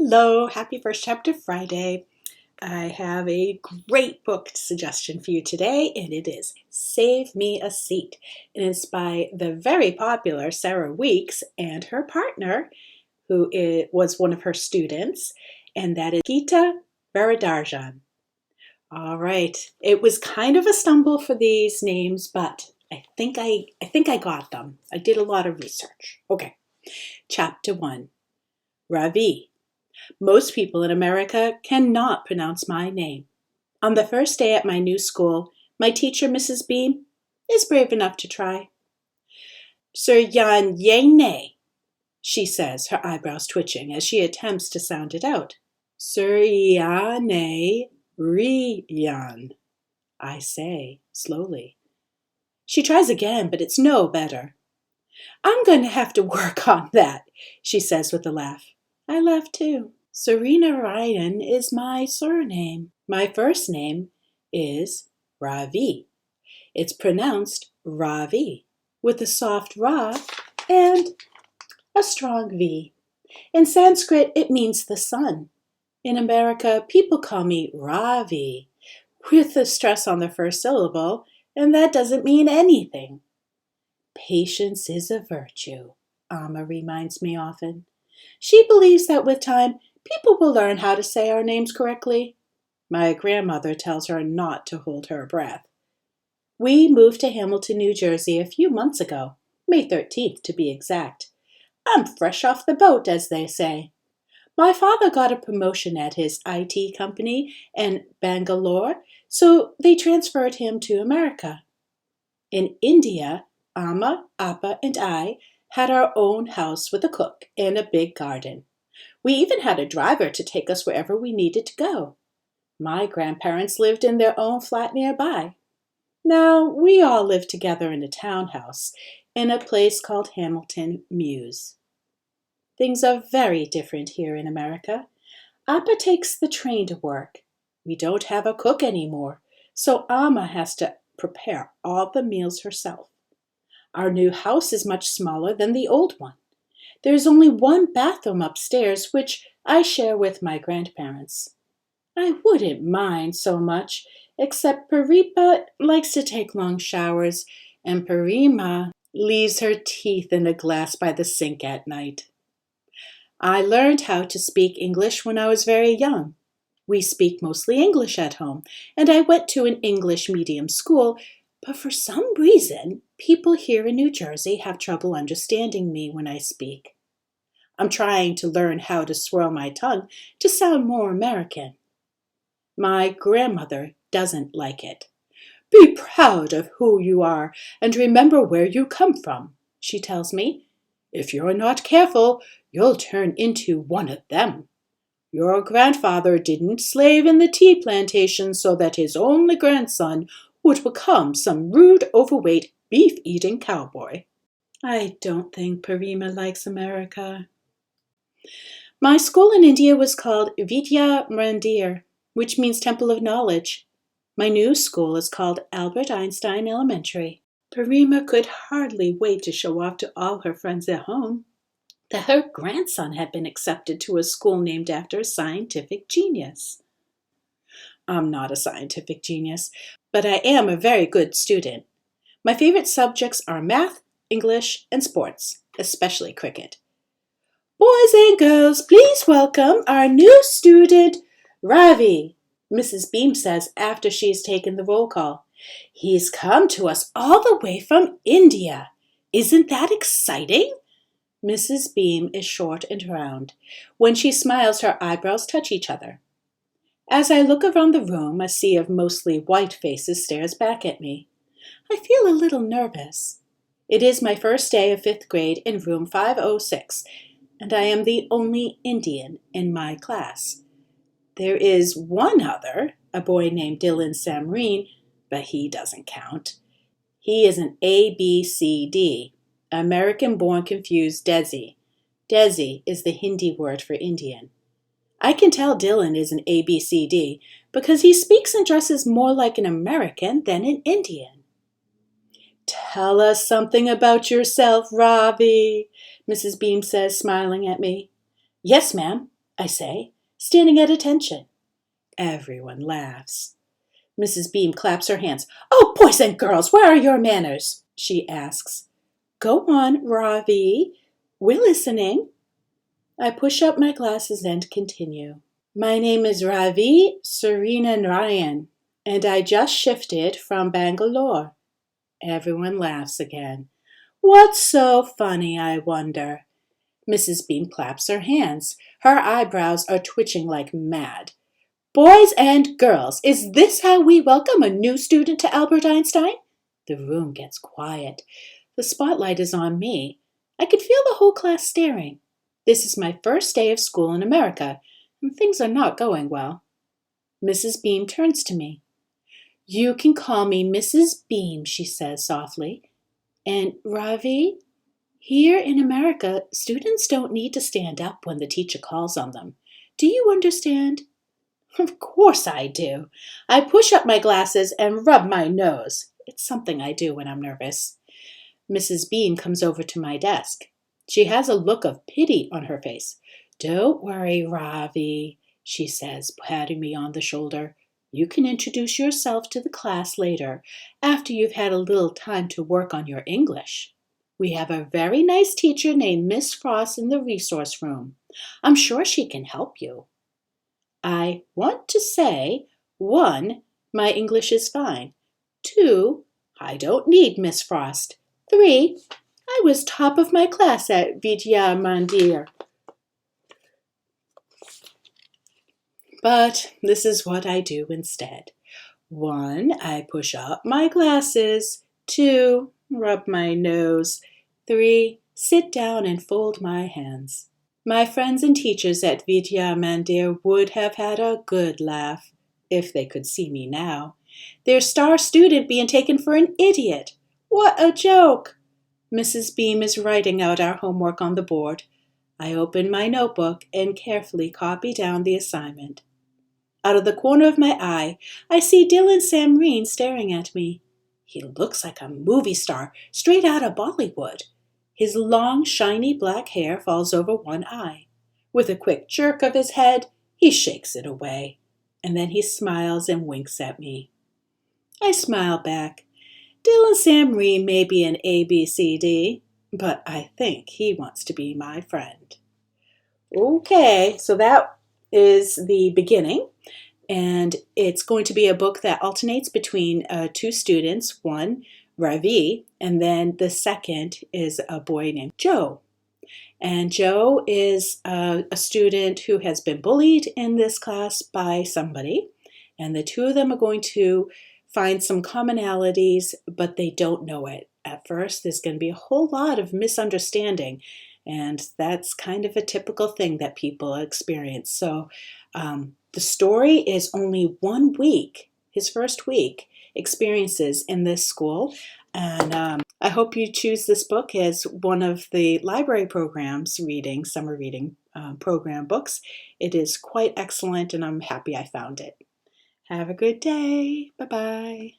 Hello, happy First Chapter Friday. I have a great book suggestion for you today, and it is Save Me a Seat. And it's by the very popular Sarah Weeks and her partner, who was one of her students, and that is Gita Varadarajan. All right, it was kind of a stumble for these names, but I think I got them. I did a lot of research. Okay, Chapter 1, Ravi. Most people in America cannot pronounce my name. On the first day at my new school, my teacher, Mrs. Beam, is brave enough to try. Suryane, she says, her eyebrows twitching as she attempts to sound it out. Suryane Riyan, I say, slowly. She tries again, but it's no better. I'm going to have to work on that, she says with a laugh. I laugh too. Ryan is my surname. My first name is Ravi. It's pronounced Ravi, with a soft Ra and a strong V. In Sanskrit, it means the sun. In America, people call me Ravi, with the stress on the first syllable, and that doesn't mean anything. Patience is a virtue, Amma reminds me often. She believes that with time, people will learn how to say our names correctly. My grandmother tells her not to hold her breath. We moved to Hamilton, New Jersey a few months ago, May 13th to be exact. I'm fresh off the boat, as they say. My father got a promotion at his IT company in Bangalore, so they transferred him to America. In India, Amma, Appa, and I had our own house with a cook and a big garden. We even had a driver to take us wherever we needed to go. My grandparents lived in their own flat nearby. Now we all live together in a townhouse in a place called Hamilton Mews. Things are very different here in America. Appa takes the train to work. We don't have a cook anymore, so Amma has to prepare all the meals herself. Our new house is much smaller than the old one. There is only one bathroom upstairs, which I share with my grandparents. I wouldn't mind so much, except Paripa likes to take long showers, and Parima leaves her teeth in a glass by the sink at night. I learned how to speak English when I was very young. We speak mostly English at home, and I went to an English medium school, but for some reason, people here in New Jersey have trouble understanding me when I speak. I'm trying to learn how to swirl my tongue to sound more American. My grandmother doesn't like it. Be proud of who you are and remember where you come from, she tells me. If you're not careful, you'll turn into one of them. Your grandfather didn't slave in the tea plantation so that his only grandson would become some rude, overweight, beef-eating cowboy. I don't think Parima likes America. My school in India was called Vidya Mandir, which means Temple of Knowledge. My new school is called Albert Einstein Elementary. Parima could hardly wait to show off to all her friends at home that her grandson had been accepted to a school named after a scientific genius. I'm not a scientific genius, but I am a very good student. My favorite subjects are math, English, and sports, especially cricket. Boys and girls, please welcome our new student, Ravi, Mrs. Beam says after she's taken the roll call. He's come to us all the way from India. Isn't that exciting? Mrs. Beam is short and round. When she smiles, her eyebrows touch each other. As I look around the room, a sea of mostly white faces stares back at me. I feel a little nervous. It is my first day of 5th grade in room 506, and I am the only Indian in my class. There is one other, a boy named Dylan Samreen, but he doesn't count. He is an ABCD, American-born confused Desi. Desi is the Hindi word for Indian. I can tell Dylan is an ABCD because he speaks and dresses more like an American than an Indian. Tell us something about yourself, Ravi, Mrs. Beam says, smiling at me. Yes, ma'am. I say, standing at attention. Everyone laughs. Mrs. Beam claps her hands. Oh, boys and girls, where are your manners? She asks. Go on, Ravi. We're listening. I push up my glasses and continue. My name is Ravi Narayan, and I just shifted from Bangalore. Everyone laughs again. What's so funny, I wonder? Mrs. Beam claps her hands. Her eyebrows are twitching like mad. Boys and girls, is this how we welcome a new student to Albert Einstein? The room gets quiet. The spotlight is on me. I could feel the whole class staring. This is my first day of school in America, and things are not going well. Mrs. Beam turns to me. You can call me Mrs. Beam, she says softly. And Ravi, here in America, students don't need to stand up when the teacher calls on them. Do you understand? Of course I do. I push up my glasses and rub my nose. It's something I do when I'm nervous. Mrs. Beam comes over to my desk. She has a look of pity on her face. Don't worry, Ravi, she says, patting me on the shoulder. You can introduce yourself to the class later, after you've had a little time to work on your English. We have a very nice teacher named Miss Frost in the resource room. I'm sure she can help you. I want to say, 1, my English is fine. 2, I don't need Miss Frost. 3, I was top of my class at Vidya Mandir. But this is what I do instead. 1, I push up my glasses. 2, rub my nose. 3, sit down and fold my hands. My friends and teachers at Vidya Mandir would have had a good laugh if they could see me now. Their star student being taken for an idiot. What a joke! Mrs. Beam is writing out our homework on the board. I open my notebook and carefully copy down the assignment. Out of the corner of my eye, I see Dylan Samreen staring at me. He looks like a movie star straight out of Bollywood. His long, shiny black hair falls over one eye. With a quick jerk of his head, he shakes it away, and then he smiles and winks at me. I smile back. Dylan Samreen may be an ABCD, but I think he wants to be my friend. Okay, so that is the beginning. And it's going to be a book that alternates between 2 students, one, Ravi, and then the second is a boy named Joe. And Joe is a student who has been bullied in this class by somebody. And the 2 of them are going to find some commonalities, but they don't know it. At first, there's going to be a whole lot of misunderstanding. And that's kind of a typical thing that people experience. So the story is only 1 week, his first week, experiences in this school. And I hope you choose this book as one of the library programs summer reading program books. It is quite excellent, and I'm happy I found it. Have a good day. Bye-bye.